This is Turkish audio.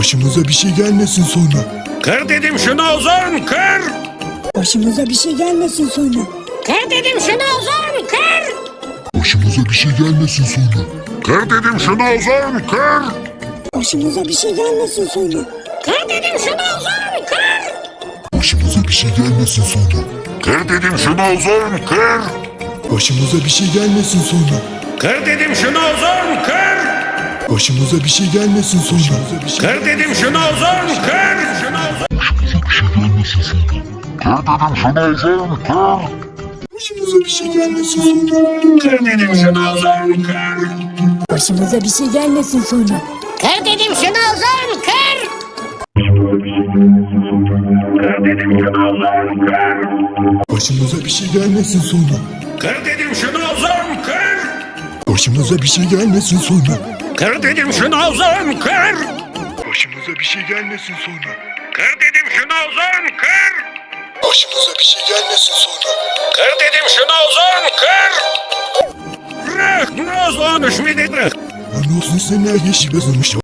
Başımıza bir şey gelmesin sonra. Kır dedim şunu Ozan, kır! Başımıza bir şey gelmesin sonra. Kır dedim şunu Ozan, kır! Başımıza bir şey gelmesin sonra. Kır dedim şunu Ozan, kır! Başımıza bir şey gelmesin sonra. Kır dedim şunu Ozan, kır! Başımıza bir şey gelmesin sonra. Kır dedim şunu Ozan, kır! Başımıza bir şey gelmesin sonra. Kır dedim şunu Ozan, kır! Başımıza bir şey gelmesin sonra. Kır dedim şunu Ozan, kır! Başımıza bir şey gelmesin sonra. Kır dedim şunu Ozan, kır! Başımıza bir şey gelmesin sonra. Kır dedim şunu Ozan, kır! Başımıza bir şey gelmesin sonra. Kır dedim şunu Ozan, kır! Başımıza bir şey gelmesin sonra. Kır dedim şunu Ozan, kır! Başımıza bir şey gelmesin sonra. Kır dedim şunu Ozan, kır! Başımıza bir şey gelmesin sonra. Kır dedim şunu Ozan, kır! Bırak, Ozan, düşmedi bırak! Lan olsun sen her yeşil bezilmiş.